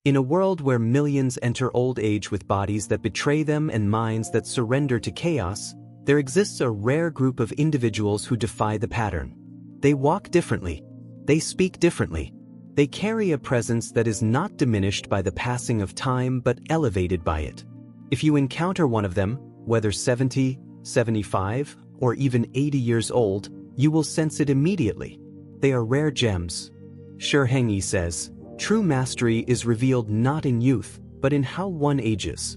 In a world where millions enter old age with bodies that betray them and minds that surrender to chaos, there exists a rare group of individuals who defy the pattern. They walk differently. They speak differently. They carry a presence that is not diminished by the passing of time but elevated by it. If you encounter one of them, whether 70, 75, or even 80 years old, you will sense it immediately. They are rare gems. Shi Heng Yi says, "True mastery is revealed not in youth, but in how one ages."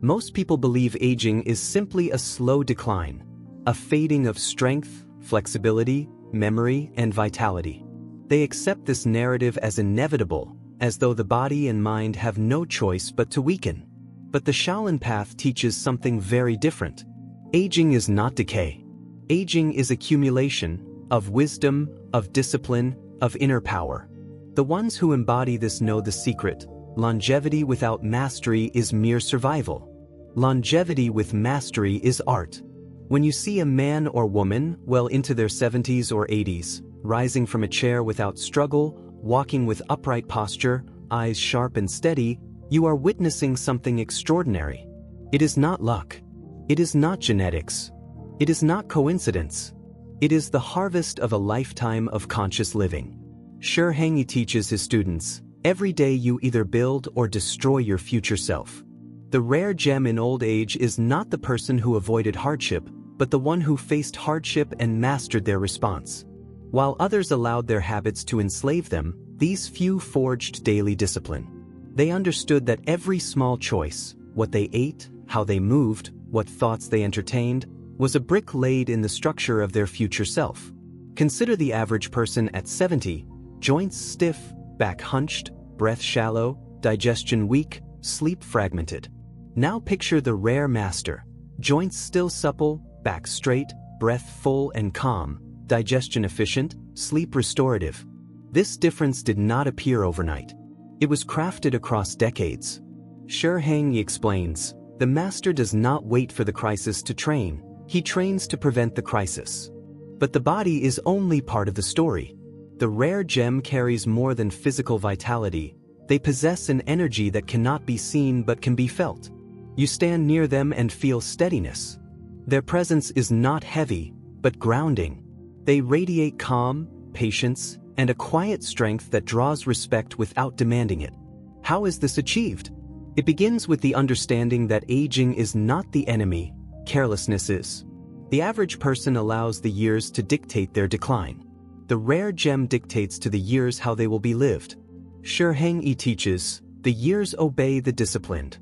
Most people believe aging is simply a slow decline, a fading of strength, flexibility, memory, and vitality. They accept this narrative as inevitable, as though the body and mind have no choice but to weaken. But the Shaolin path teaches something very different. Aging is not decay. Aging is accumulation of wisdom, of discipline, of inner power. The ones who embody this know the secret. Longevity without mastery is mere survival. Longevity with mastery is art. When you see a man or woman well into their 70s or 80s, rising from a chair without struggle, walking with upright posture, eyes sharp and steady, you are witnessing something extraordinary. It is not luck. It is not genetics. It is not coincidence. It is the harvest of a lifetime of conscious living. Shi Heng Yi teaches his students, every day you either build or destroy your future self. The rare gem in old age is not the person who avoided hardship, but the one who faced hardship and mastered their response. While others allowed their habits to enslave them, these few forged daily discipline. They understood that every small choice, what they ate, how they moved, what thoughts they entertained, was a brick laid in the structure of their future self. Consider the average person at 70, joints stiff, back hunched, breath shallow, digestion weak, sleep fragmented. Now picture the rare master, joints still supple, back straight, breath full and calm, digestion efficient, sleep restorative. This difference did not appear overnight. It was crafted across decades. Shi Heng Yi explains, the master does not wait for the crisis to train, he trains to prevent the crisis. But the body is only part of the story. The rare gem carries more than physical vitality. They possess an energy that cannot be seen but can be felt. You stand near them and feel steadiness. Their presence is not heavy, but grounding. They radiate calm, patience, and a quiet strength that draws respect without demanding it. How is this achieved? It begins with the understanding that aging is not the enemy, carelessness is. The average person allows the years to dictate their decline. The rare gem dictates to the years how they will be lived. Shi Heng Yi teaches, the years obey the disciplined.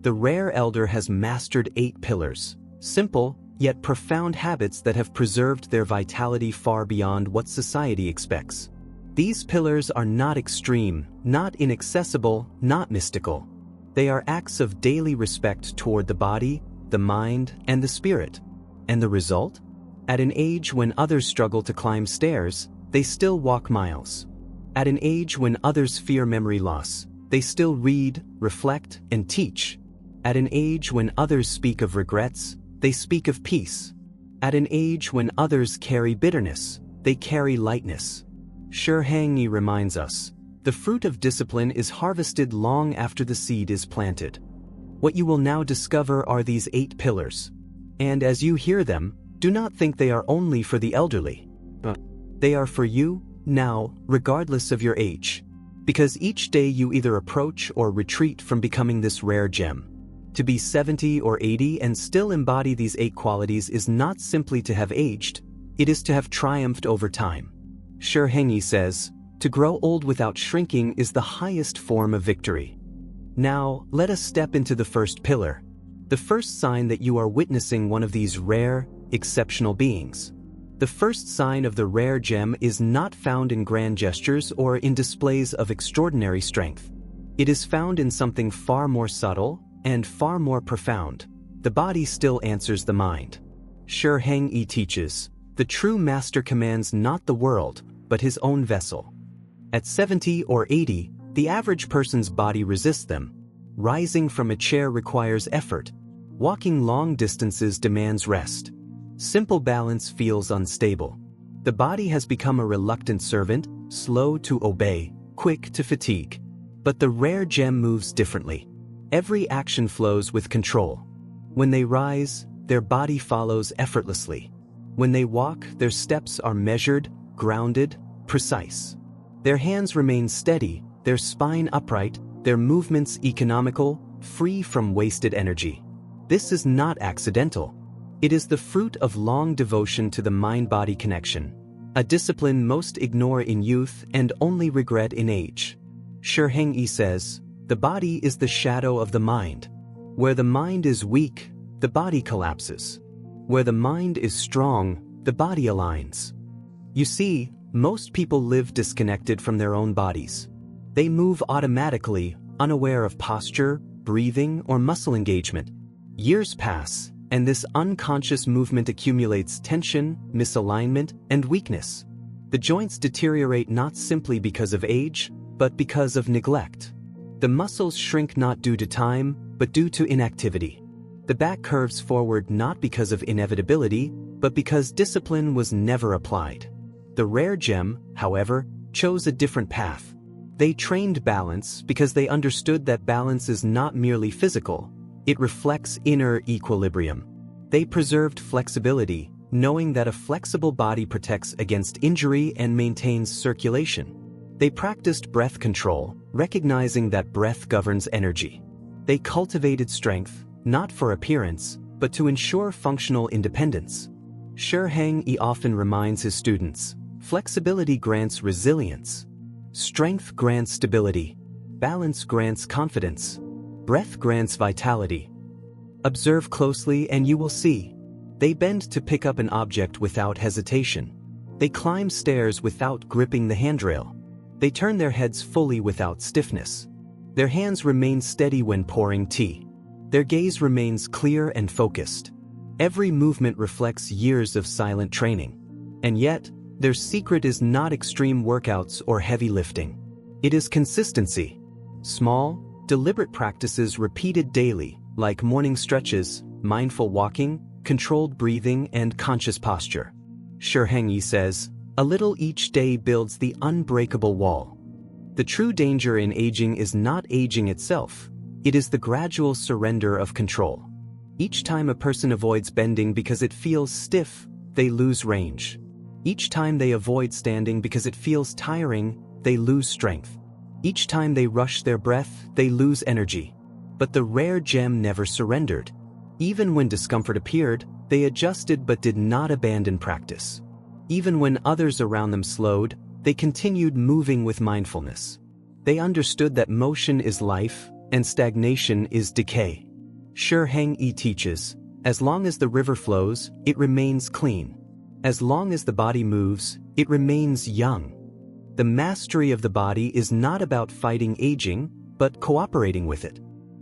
The rare elder has mastered 8 pillars, simple yet profound habits that have preserved their vitality far beyond what society expects. These pillars are not extreme, not inaccessible, not mystical. They are acts of daily respect toward the body, the mind, and the spirit. And the result? At an age when others struggle to climb stairs, they still walk miles. At an age when others fear memory loss, they still read, reflect, and teach. At an age when others speak of regrets, they speak of peace. At an age when others carry bitterness, they carry lightness. Shi Heng Yi reminds us, the fruit of discipline is harvested long after the seed is planted. What you will now discover are these 8 pillars. And as you hear them, do not think they are only for the elderly. They are for you, now, regardless of your age. Because each day you either approach or retreat from becoming this rare gem. To be 70 or 80 and still embody these 8 qualities is not simply to have aged, it is to have triumphed over time. Shi Heng Yi says, to grow old without shrinking is the highest form of victory. Now, let us step into the first pillar. The first sign that you are witnessing one of these rare, exceptional beings. The first sign of the rare gem is not found in grand gestures or in displays of extraordinary strength. It is found in something far more subtle and far more profound. The body still answers the mind. Shi Heng Yi teaches, the true master commands not the world, but his own vessel. At 70 or 80, the average person's body resists them. Rising from a chair requires effort. Walking long distances demands rest. Simple balance feels unstable. The body has become a reluctant servant, slow to obey, quick to fatigue. But the rare gem moves differently. Every action flows with control. When they rise, their body follows effortlessly. When they walk, their steps are measured, grounded, precise. Their hands remain steady, their spine upright, their movements economical, free from wasted energy. This is not accidental. It is the fruit of long devotion to the mind-body connection, a discipline most ignore in youth and only regret in age. Shi Heng Yi says, "The body is the shadow of the mind. Where the mind is weak, the body collapses. Where the mind is strong, the body aligns." You see, most people live disconnected from their own bodies. They move automatically, unaware of posture, breathing, or muscle engagement. Years pass, and this unconscious movement accumulates tension, misalignment, and weakness. The joints deteriorate not simply because of age, but because of neglect. The muscles shrink not due to time, but due to inactivity. The back curves forward not because of inevitability, but because discipline was never applied. The rare gem, however, chose a different path. They trained balance because they understood that balance is not merely physical, it reflects inner equilibrium. They preserved flexibility, knowing that a flexible body protects against injury and maintains circulation. They practiced breath control, recognizing that breath governs energy. They cultivated strength, not for appearance, but to ensure functional independence. Shi Heng Yi often reminds his students, flexibility grants resilience. Strength grants stability. Balance grants confidence. Breath grants vitality. Observe closely and you will see. They bend to pick up an object without hesitation. They climb stairs without gripping the handrail. They turn their heads fully without stiffness. Their hands remain steady when pouring tea. Their gaze remains clear and focused. Every movement reflects years of silent training. And yet, their secret is not extreme workouts or heavy lifting. It is consistency. Small, deliberate practices repeated daily, like morning stretches, mindful walking, controlled breathing, and conscious posture. Shi Heng Yi says, "A little each day builds the unbreakable wall." The true danger in aging is not aging itself. It is the gradual surrender of control. Each time a person avoids bending because it feels stiff, they lose range. Each time they avoid standing because it feels tiring, they lose strength. Each time they rush their breath, they lose energy. But the rare gem never surrendered. Even when discomfort appeared, they adjusted but did not abandon practice. Even when others around them slowed, they continued moving with mindfulness. They understood that motion is life, and stagnation is decay. Shi Heng Yi teaches, as long as the river flows, it remains clean. As long as the body moves, it remains young. The mastery of the body is not about fighting aging, but cooperating with it.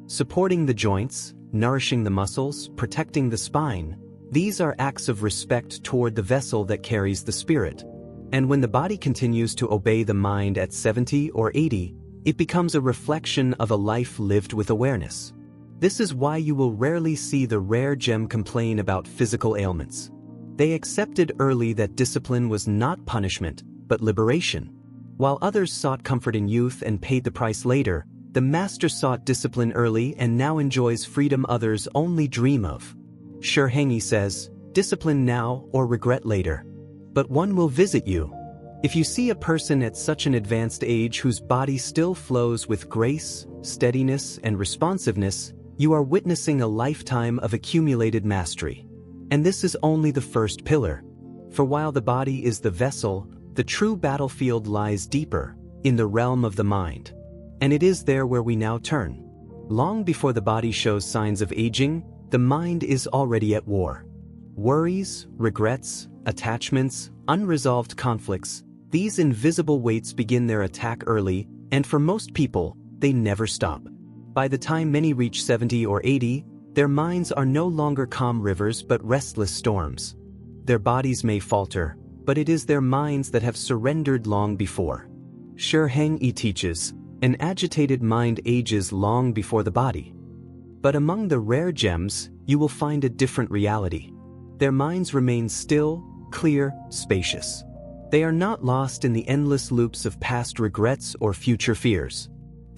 Supporting the joints, nourishing the muscles, protecting the spine, these are acts of respect toward the vessel that carries the spirit. And when the body continues to obey the mind at 70 or 80, it becomes a reflection of a life lived with awareness. This is why you will rarely see the rare gem complain about physical ailments. They accepted early that discipline was not punishment, but liberation. While others sought comfort in youth and paid the price later, the master sought discipline early and now enjoys freedom others only dream of. Shi Heng Yi says, "Discipline now or regret later. But one will visit you." If you see a person at such an advanced age whose body still flows with grace, steadiness, and responsiveness, you are witnessing a lifetime of accumulated mastery. And this is only the first pillar. For while the body is the vessel, the true battlefield lies deeper, in the realm of the mind. And it is there where we now turn. Long before the body shows signs of aging, the mind is already at war. Worries, regrets, attachments, unresolved conflicts, these invisible weights begin their attack early, and for most people, they never stop. By the time many reach 70 or 80, their minds are no longer calm rivers but restless storms. Their bodies may falter, but it is their minds that have surrendered long before. Shi Heng Yi teaches, an agitated mind ages long before the body. But among the rare gems, you will find a different reality. Their minds remain still, clear, spacious. They are not lost in the endless loops of past regrets or future fears.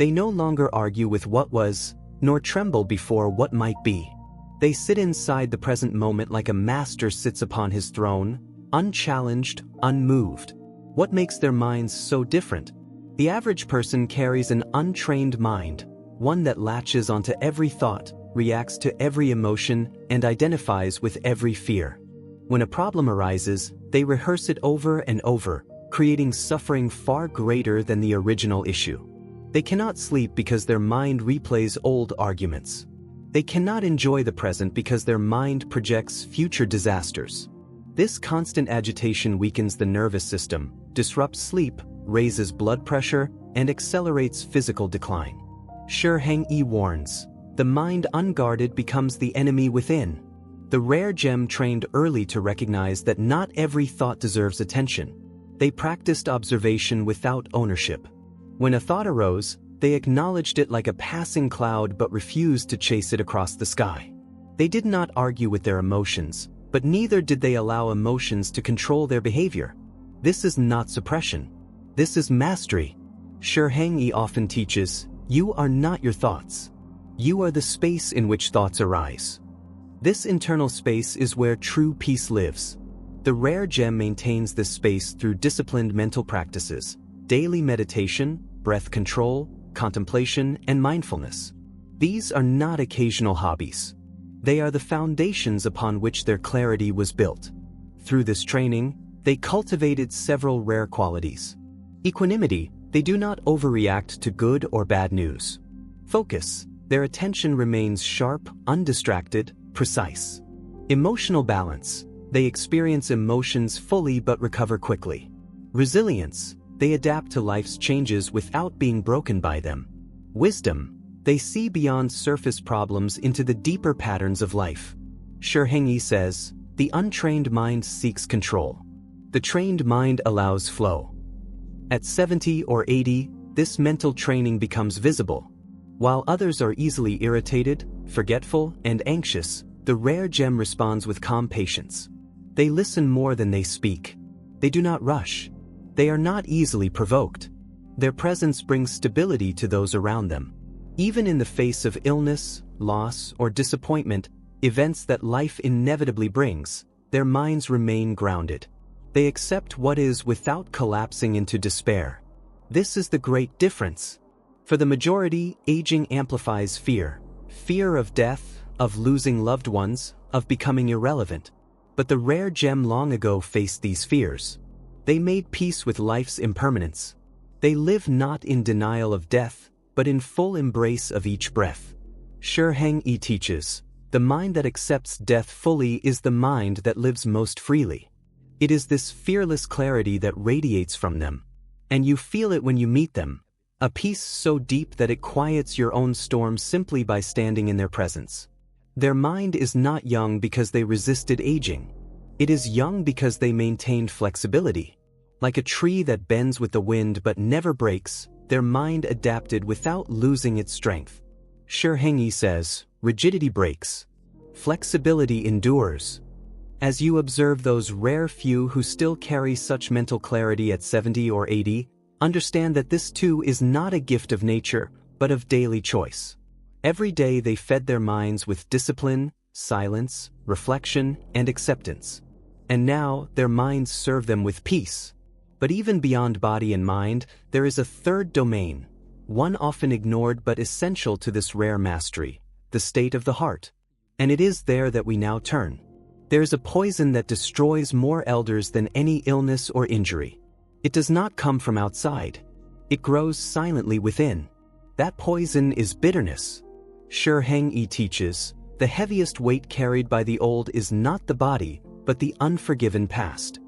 They no longer argue with what was, nor tremble before what might be. They sit inside the present moment like a master sits upon his throne, unchallenged, unmoved. What makes their minds so different? The average person carries an untrained mind, one that latches onto every thought, reacts to every emotion, and identifies with every fear. When a problem arises, they rehearse it over and over, creating suffering far greater than the original issue. They cannot sleep because their mind replays old arguments. They cannot enjoy the present because their mind projects future disasters. This constant agitation weakens the nervous system, disrupts sleep, raises blood pressure, and accelerates physical decline. Shi Heng Yi warns, the mind unguarded becomes the enemy within. The rare gem trained early to recognize that not every thought deserves attention. They practiced observation without ownership. When a thought arose, they acknowledged it like a passing cloud but refused to chase it across the sky. They did not argue with their emotions, but neither did they allow emotions to control their behavior. This is not suppression. This is mastery. Shi Heng Yi often teaches, you are not your thoughts. You are the space in which thoughts arise. This internal space is where true peace lives. The rare gem maintains this space through disciplined mental practices, daily meditation, breath control, contemplation, and mindfulness. These are not occasional hobbies. They are the foundations upon which their clarity was built. Through this training, they cultivated several rare qualities. Equanimity, they do not overreact to good or bad news. Focus, their attention remains sharp, undistracted, precise. Emotional balance, they experience emotions fully but recover quickly. Resilience, they adapt to life's changes without being broken by them. Wisdom, they see beyond surface problems into the deeper patterns of life. Shi Heng Yi says, the untrained mind seeks control. The trained mind allows flow. At 70 or 80, this mental training becomes visible. While others are easily irritated, forgetful, and anxious, the rare gem responds with calm patience. They listen more than they speak. They do not rush. They are not easily provoked. Their presence brings stability to those around them. Even in the face of illness, loss, or disappointment, events that life inevitably brings, their minds remain grounded. They accept what is without collapsing into despair. This is the great difference. For the majority, aging amplifies fear. Fear of death, of losing loved ones, of becoming irrelevant. But the rare gem long ago faced these fears. They made peace with life's impermanence. They live not in denial of death, but in full embrace of each breath. Shi Heng Yi teaches, the mind that accepts death fully is the mind that lives most freely. It is this fearless clarity that radiates from them. And you feel it when you meet them. A peace so deep that it quiets your own storm simply by standing in their presence. Their mind is not young because they resisted aging. It is young because they maintained flexibility. Like a tree that bends with the wind but never breaks, their mind adapted without losing its strength. Shi Heng Yi says, rigidity breaks. Flexibility endures. As you observe those rare few who still carry such mental clarity at 70 or 80, understand that this too is not a gift of nature, but of daily choice. Every day they fed their minds with discipline, silence, reflection, and acceptance. And now their minds serve them with peace. But even beyond body and mind, there is a third domain, one often ignored but essential to this rare mastery, the state of the heart. And it is there that we now turn. There is a poison that destroys more elders than any illness or injury. It does not come from outside. It grows silently within. That poison is bitterness. Shi Heng Yi teaches, the heaviest weight carried by the old is not the body, but the unforgiven past.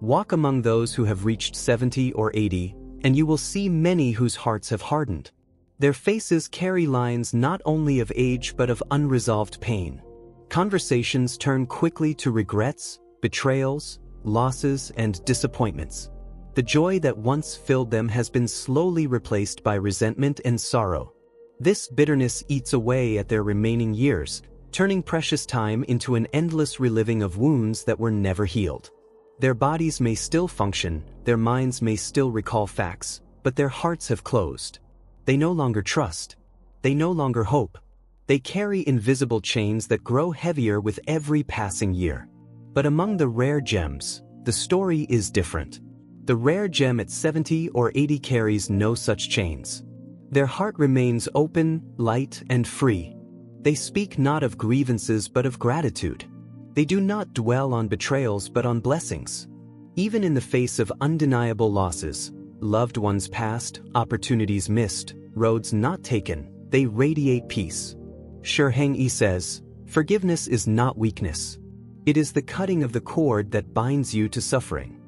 Walk among those who have reached 70 or 80, and you will see many whose hearts have hardened. Their faces carry lines not only of age but of unresolved pain. Conversations turn quickly to regrets, betrayals, losses, and disappointments. The joy that once filled them has been slowly replaced by resentment and sorrow. This bitterness eats away at their remaining years, turning precious time into an endless reliving of wounds that were never healed. Their bodies may still function, their minds may still recall facts, but their hearts have closed. They no longer trust. They no longer hope. They carry invisible chains that grow heavier with every passing year. But among the rare gems, the story is different. The rare gem at 70 or 80 carries no such chains. Their heart remains open, light, and free. They speak not of grievances but of gratitude. They do not dwell on betrayals but on blessings. Even in the face of undeniable losses, loved ones passed, opportunities missed, roads not taken, they radiate peace. Shi Heng Yi says, "Forgiveness is not weakness. It is the cutting of the cord that binds you to suffering."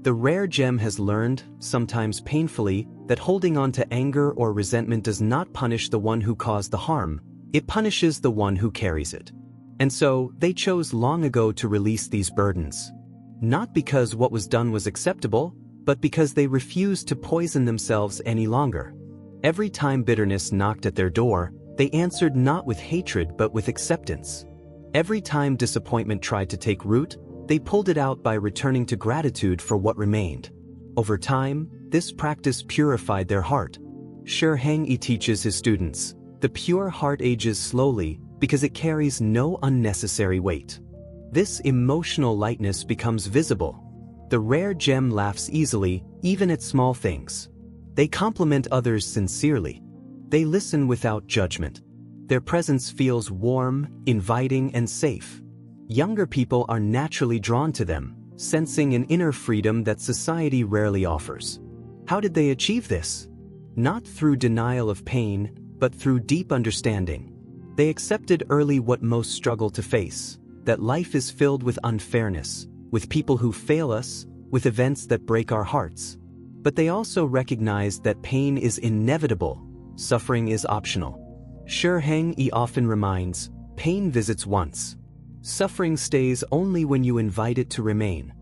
The rare gem has learned, sometimes painfully, that holding on to anger or resentment does not punish the one who caused the harm, it punishes the one who carries it. And so, they chose long ago to release these burdens. Not because what was done was acceptable, but because they refused to poison themselves any longer. Every time bitterness knocked at their door, they answered not with hatred but with acceptance. Every time disappointment tried to take root, they pulled it out by returning to gratitude for what remained. Over time, this practice purified their heart. Shi Heng Yi teaches his students, the pure heart ages slowly because it carries no unnecessary weight. This emotional lightness becomes visible. The rare gem laughs easily, even at small things. They compliment others sincerely. They listen without judgment. Their presence feels warm, inviting, and safe. Younger people are naturally drawn to them, sensing an inner freedom that society rarely offers. How did they achieve this? Not through denial of pain, but through deep understanding. They accepted early what most struggle to face, that life is filled with unfairness, with people who fail us, with events that break our hearts. But they also recognized that pain is inevitable, suffering is optional. Shi Heng Yi often reminds, pain visits once. Suffering stays only when you invite it to remain.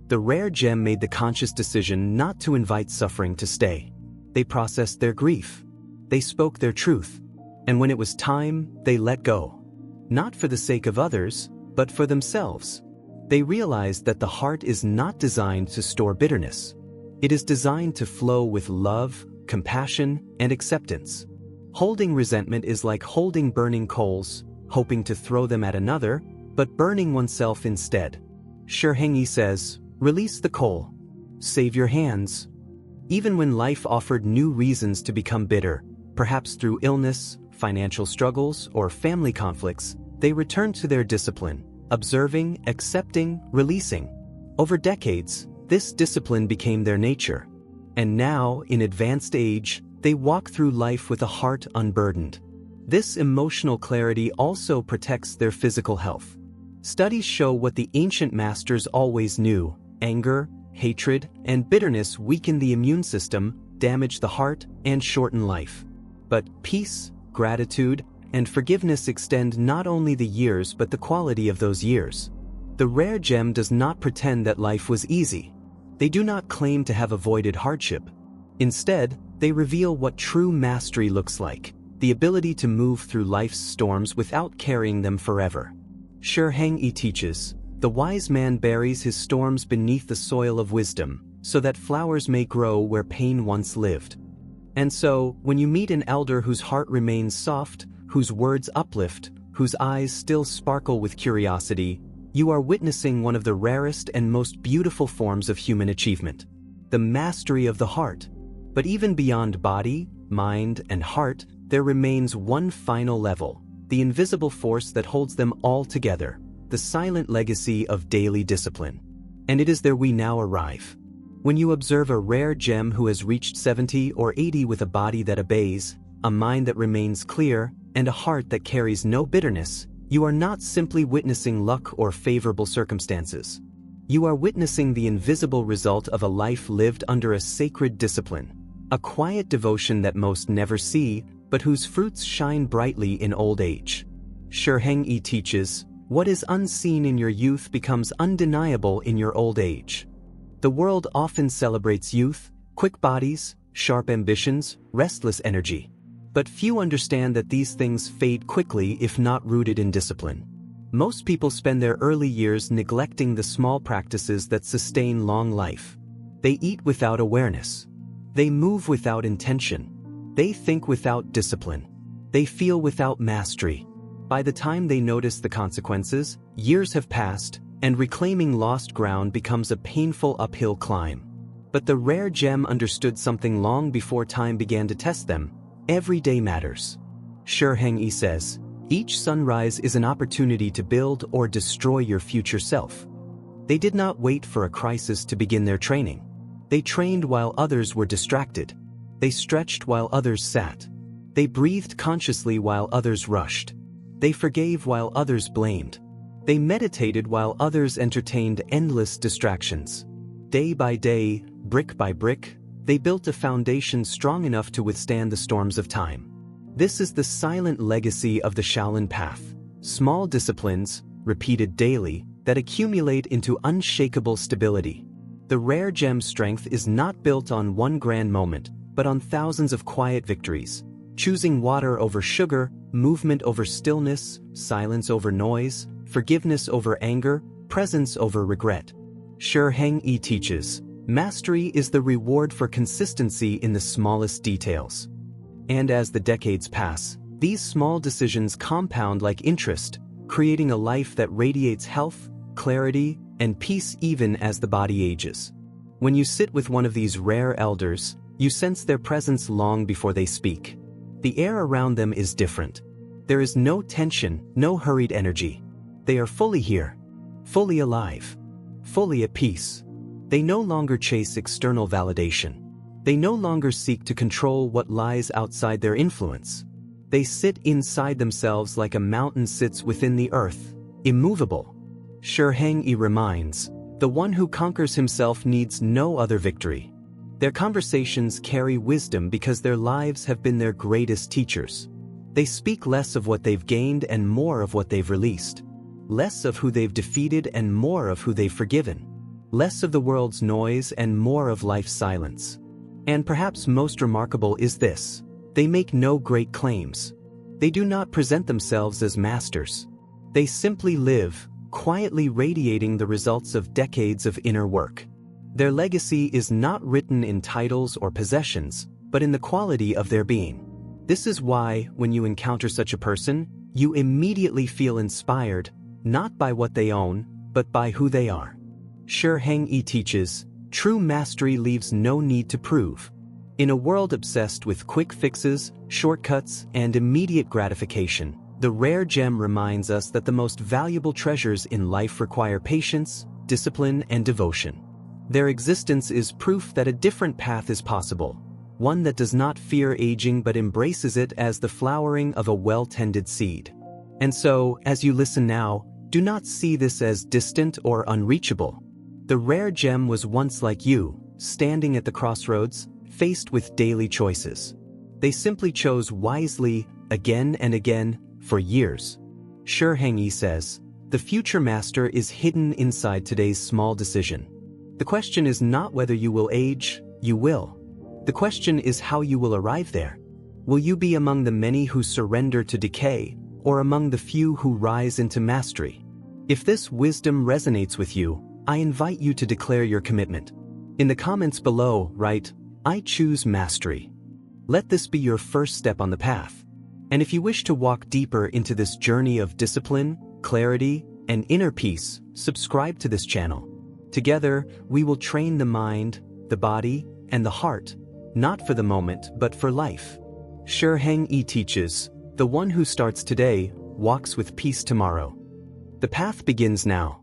The rare gem made the conscious decision not to invite suffering to stay. They processed their grief. They spoke their truth. And when it was time, they let go. Not for the sake of others, but for themselves. They realized that the heart is not designed to store bitterness. It is designed to flow with love, compassion, and acceptance. Holding resentment is like holding burning coals, hoping to throw them at another, but burning oneself instead. Shi Heng Yi says, release the coal. Save your hands. Even when life offered new reasons to become bitter, perhaps through illness, financial struggles, or family conflicts, they returned to their discipline, observing, accepting, releasing. Over decades, this discipline became their nature. And now, in advanced age, they walk through life with a heart unburdened. This emotional clarity also protects their physical health. Studies show what the ancient masters always knew: anger, hatred, and bitterness weaken the immune system, damage the heart, and shorten life. But peace, gratitude, and forgiveness extend not only the years but the quality of those years. The rare gem does not pretend that life was easy. They do not claim to have avoided hardship. Instead, they reveal what true mastery looks like: the ability to move through life's storms without carrying them forever. Shi Heng Yi teaches, the wise man buries his storms beneath the soil of wisdom, so that flowers may grow where pain once lived. And so, when you meet an elder whose heart remains soft, whose words uplift, whose eyes still sparkle with curiosity, you are witnessing one of the rarest and most beautiful forms of human achievement: the mastery of the heart. But even beyond body, mind, and heart, there remains one final level: the invisible force that holds them all together, the silent legacy of daily discipline. And it is there we now arrive. When you observe a rare gem who has reached 70 or 80 with a body that obeys, a mind that remains clear, and a heart that carries no bitterness, you are not simply witnessing luck or favorable circumstances. You are witnessing the invisible result of a life lived under a sacred discipline, a quiet devotion that most never see, but whose fruits shine brightly in old age. Shi Heng Yi teaches, what is unseen in your youth becomes undeniable in your old age. The world often celebrates youth, quick bodies, sharp ambitions, restless energy. But few understand that these things fade quickly if not rooted in discipline. Most people spend their early years neglecting the small practices that sustain long life. They eat without awareness. They move without intention. They think without discipline. They feel without mastery. By the time they notice the consequences, years have passed, and reclaiming lost ground becomes a painful uphill climb. But the rare gem understood something long before time began to test them. Every day matters. Shi Heng Yi says, each sunrise is an opportunity to build or destroy your future self. They did not wait for a crisis to begin their training. They trained while others were distracted. They stretched while others sat. They breathed consciously while others rushed. They forgave while others blamed. They meditated while others entertained endless distractions. Day by day, brick by brick, they built a foundation strong enough to withstand the storms of time. This is the silent legacy of the Shaolin path. Small disciplines, repeated daily, that accumulate into unshakable stability. The rare gem's strength is not built on one grand moment, but on thousands of quiet victories. Choosing water over sugar, movement over stillness, silence over noise, forgiveness over anger, presence over regret. Shi Heng Yi teaches, mastery is the reward for consistency in the smallest details. And as the decades pass, these small decisions compound like interest, creating a life that radiates health, clarity, and peace even as the body ages. When you sit with one of these rare elders, you sense their presence long before they speak. The air around them is different. There is no tension, no hurried energy. They are fully here, fully alive, fully at peace. They no longer chase external validation. They no longer seek to control what lies outside their influence. They sit inside themselves like a mountain sits within the earth, immovable. Shi Heng Yi reminds, the one who conquers himself needs no other victory. Their conversations carry wisdom because their lives have been their greatest teachers. They speak less of what they've gained and more of what they've released. Less of who they've defeated and more of who they've forgiven. Less of the world's noise and more of life's silence. And perhaps most remarkable is this: they make no great claims. They do not present themselves as masters. They simply live, quietly radiating the results of decades of inner work. Their legacy is not written in titles or possessions, but in the quality of their being. This is why, when you encounter such a person, you immediately feel inspired, not by what they own, but by who they are. Shi Heng Yi teaches, true mastery leaves no need to prove. In a world obsessed with quick fixes, shortcuts, and immediate gratification, the rare gem reminds us that the most valuable treasures in life require patience, discipline, and devotion. Their existence is proof that a different path is possible, one that does not fear aging but embraces it as the flowering of a well-tended seed. And so, as you listen now, do not see this as distant or unreachable. The rare gem was once like you, standing at the crossroads, faced with daily choices. They simply chose wisely, again and again, for years. Shi Heng Yi says, the future master is hidden inside today's small decision. The question is not whether you will age, you will. The question is how you will arrive there. Will you be among the many who surrender to decay, or among the few who rise into mastery? If this wisdom resonates with you, I invite you to declare your commitment. In the comments below, write, I choose mastery. Let this be your first step on the path. And if you wish to walk deeper into this journey of discipline, clarity, and inner peace, subscribe to this channel. Together, we will train the mind, the body, and the heart, not for the moment but for life. Shi Heng Yi teaches, the one who starts today walks with peace tomorrow. The path begins now.